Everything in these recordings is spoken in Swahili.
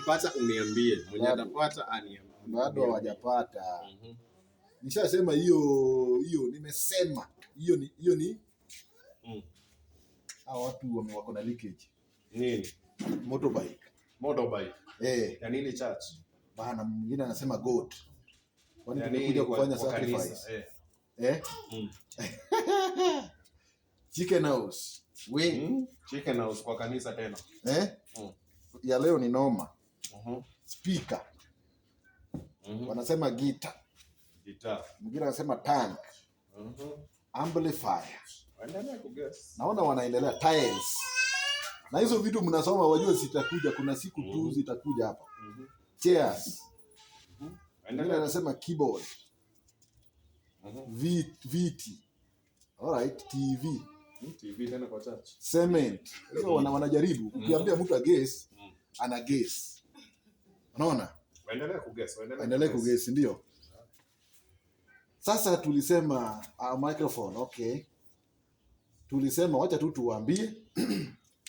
hajapata uniambie, mwenye atapata aniambie. Bado hawajapata. Nishasema hiyo nimesema. Hiyo ni hao watu wako na leakage. Nini? Motorbike. Ya nini church? Bana mwingine anasema goat. Kwani tumekuja kufanya sacrifice. Chicken house. Chicken house kwa kanisa tena. Ya leo ni noma. Speaker. Wanasema guitar. Mwingine anasema tank. Amplifier. Naona wanaendelea tiles. Na hizo vitu mnasoma wajua zitakuja, kuna siku tu zitakuja hapa. Chairs. Mwingine anasema keyboard. Viti. Alright, TV tena kwa church. Cement. Hiyo wanajaribu. Ukiambia mtu aguess, ana guess. Unaona? Waendelee kuguess ndio. Sasa tulisema microphone, okay. Tulisema wacha tu tuwaambie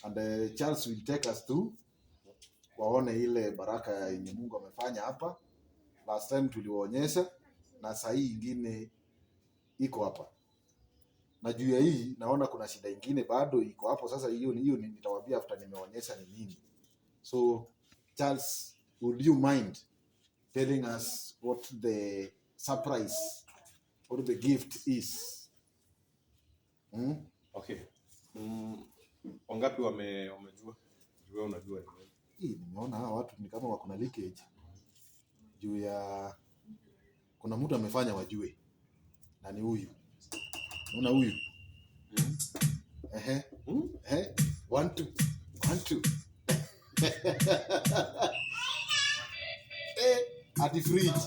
and Charles will take us to waone ile baraka yenye Mungu amefanya hapa. Last time tuliwaonyesha na saa hii ingine iko hapa. Na juu ya hii naona kuna shida ingine bado iko hapo. Sasa hiyo nitawaambia after nimeonyesha ni nini. So Charles, would you mind telling us what the surprise or the gift is? Okay. Wangapi wamejua? Jua unajua ni. Nimeona hawa watu ni kama wako na leakage. Juu ya kuna mtu amefanya wajue. Na ni huyu. Unaona huyu? 1 2 ati fridge.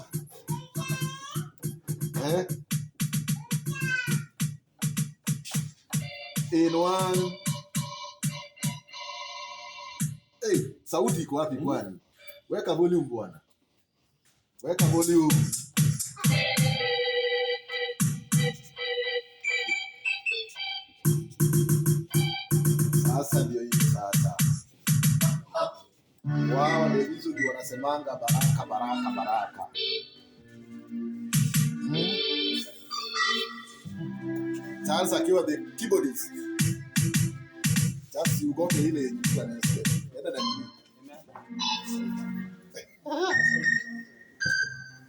In one. Sauti iko wapi kwani? Weka volume bwana. Weka volume. Sasa ndio hii sasa. Wao ndio hizo ndio wanasemanga baraka. Charles akiwa the keyboardist. Charles you got ile kitu anasema. Enda na mimi.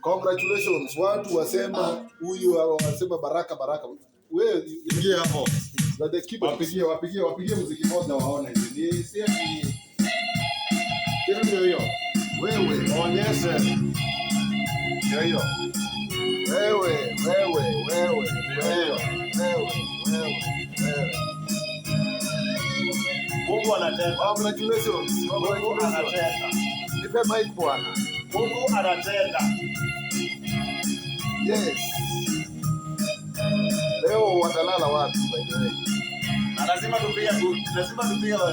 Congratulations. Watu wasema huyu wasema baraka. Wewe ingia hapo. Na the keyboard wapigie muziki moja waone hivi. Ni si ati hiyo. Wewe onyesha. Hiyo. Wewe. Mungu anatenda. Congratulations. Mungu anatenda. Nipe mic bwana. Mungu anatenda. Yes. Leo watalala wapi by the way? Lazima tupige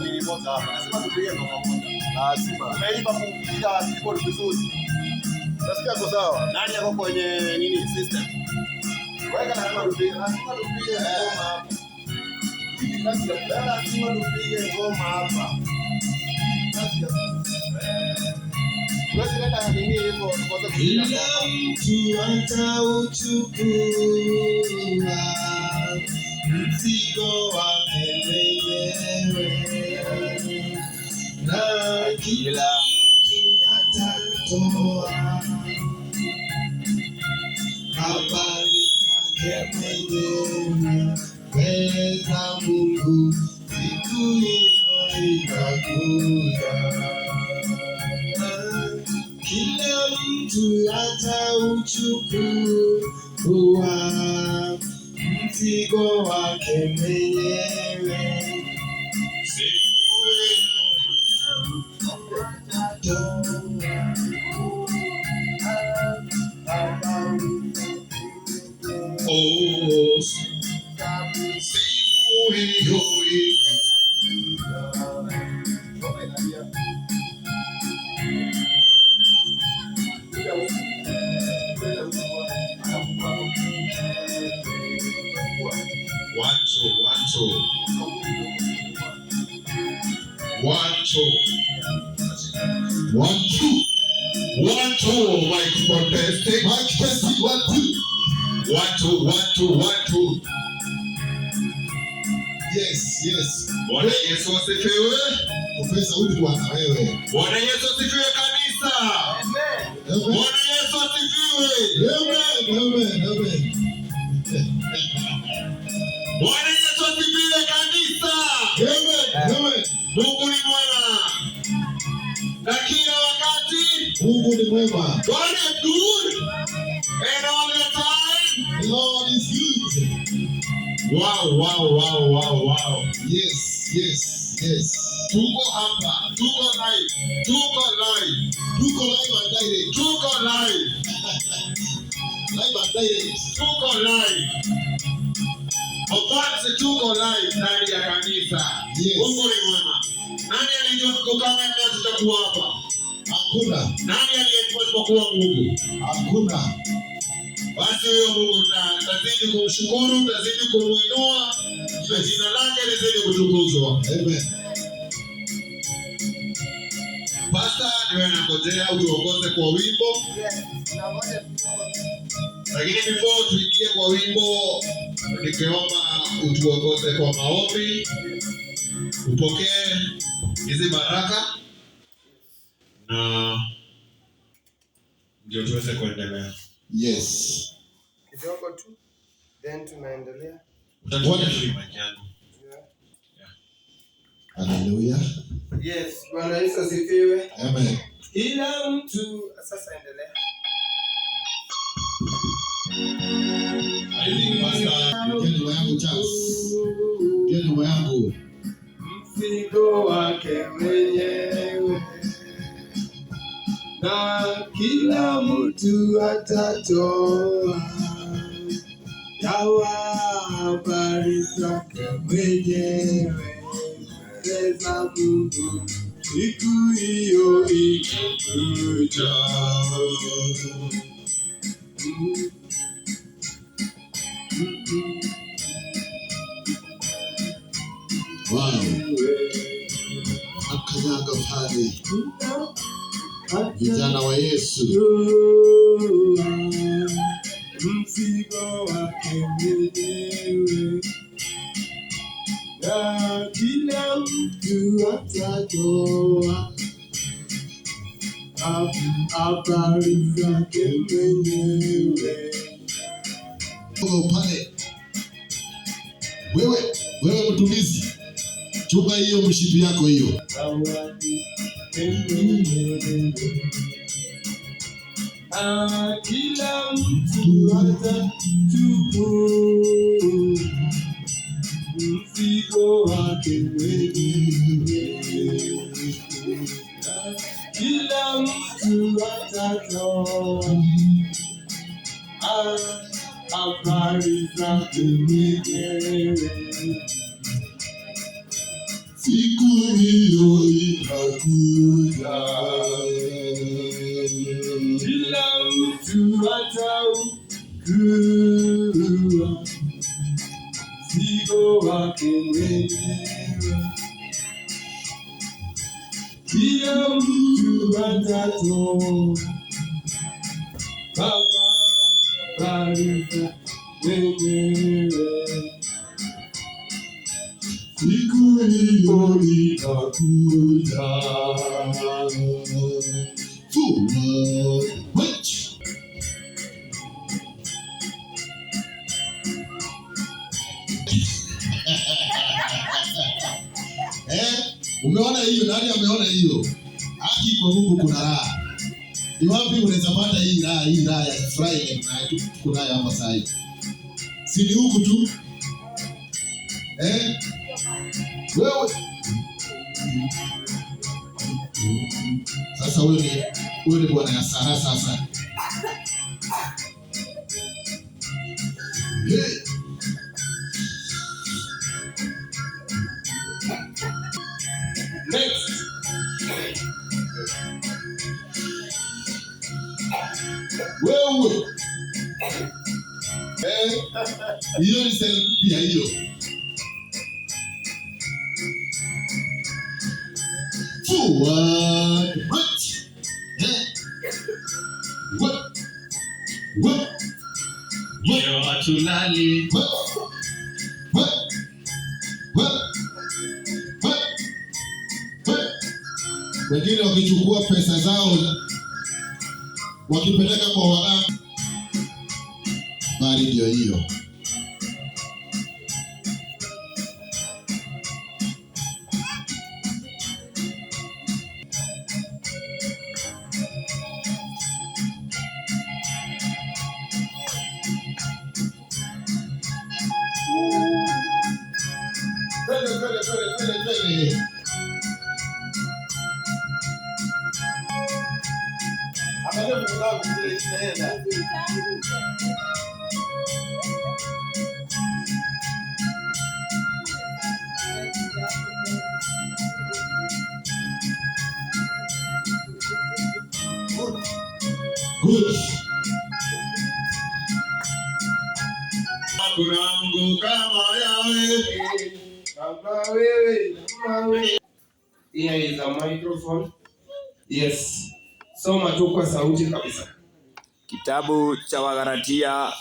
nini moja hapa. Lazima tupige ngoma moja. Lazima. Umeiba kupiga keyboard vizuri. Nasikia kwa sawa. Nani yako kwenye nini system? Weka na lazima tupige ngoma hapa. Lazima tupige ngoma hapa. Kila mtu atauchukua mzigo wake mwenyewe, na kila mtu atatoa habari zake mwenyewe mbele za Mungu siku hiyo itakuja. Kila mtu atauchukua mzigo wake mwenyewe. One, two. 1, 2. 1, 2. Microphone testing. Mic testing. 1, 2. 1, 2. 1, 2. 1, 2. Yes, yes. Bwana Yesu asifiwe. Profesa huyu bwana wewe. Bwana Yesu asifiwe kanisa. Amen. Bwana Yesu asifiwe. Amen. Amen. Amen. Bwana Yesu asifiwe kanisa. Amen. Amen. Mungu ni mwema. Na kila wakati Mungu ni mwema. God is good. And all the time the Lord is good. Wow, wow, wow, wow, wow. Yes, yes, yes. Tuko hapa, tuko live, tuko live, tuko live and direct, tuko live, live and direct, tuko live. Ofansi tuko live ndani ya kanisa. Yes. Mungu ni mwema. Nani alijua kama mimi tutakuwa hapa? Hakuna. Nani aliyekuwa kuwa Mungu? Hakuna. Basi huyo Mungu tazidi kumshukuru, tazidi kumuinua, na jina lake lizidi kutukuzwa. Amen. Pastor, niwe nakojea utuongoze kwa wimbo. Lakini before tuingie kwa wimbo, nikiomba utuongoze kwa maombi. Upokee hizi baraka na ndio tuweze kuendelea. Yes. Kidogo tu, then tunaendelea. Utakuwa shirima yangu. Hallelujah. Yes, Bwana Yesu asifiwe. Amen. Ila mtu sasa endelea. I think Pastor, ndio yangu Charles. Ndio yangu. Mzigo wake mwenyewe. Na kila mtu atatoa yawa habari zake mwenyewe. Reza Mungu siku hiyo itakuja. Wow. Akanyaga pale. Vijana wa Yesu. Mzigo wake mwenyewe. Na kila mtu atatoa habari zake mwenyewe. Pale. Wewe mtumizi. Chunga hiyo mshipi yako hiyo. Kila mtu atachukua mzigo wake mwenyewe. Kila mtu atatoa habari zake mwenyewe. Siku hiyo itakuja. Kila mtu atachukua mzigo wake mwenyewe. Kila mtu atatoa habari zake mwenyewe. Siku hiyo itakuja. Umeona hiyo? Nani ameona hiyo? Haki kwa Mungu kuna raha. Ni wapi unaweza pata hii raha ya Friday na kuna hapa sasa hivi? Si ni huku tu? Wewe sasa wewe ni bwana ya Sara sasa. Hey. Next. Wewe. Hiyo ni selfie hiyo. Forward. hatulali. Wengine wakichukua pesa zao wakipeleka kwa waganga. Bali ndio hiyo. Pele. Good. Kurangu kama yawe. Kama wewe. Here is a microphone. Yes. Soma tu kwa sauti kabisa. Kitabu cha Wagalatia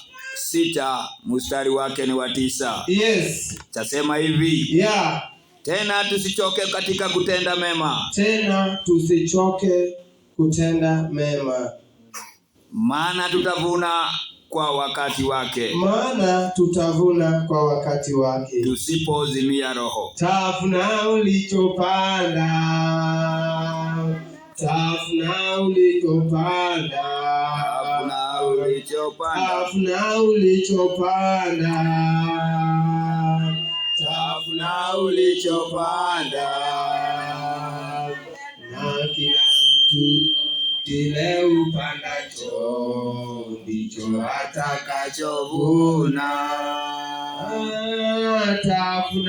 6 mstari wake ni wa 9. Yes. Tasema hivi. Yeah. Tena tusichoke katika kutenda mema. Tena tusichoke kutenda mema. Maana tutavuna kwa wakati wake. Maana tutavuna kwa wakati wake. Tusipozimia roho. Tafuna ulichopanda. Tafuna ulichopanda. Tafuna ulichopanda. Tafuna ulichopanda. Tafuna ulichopanda. Na kila mtu kile upandacho ndicho atakachovuna. Tafuna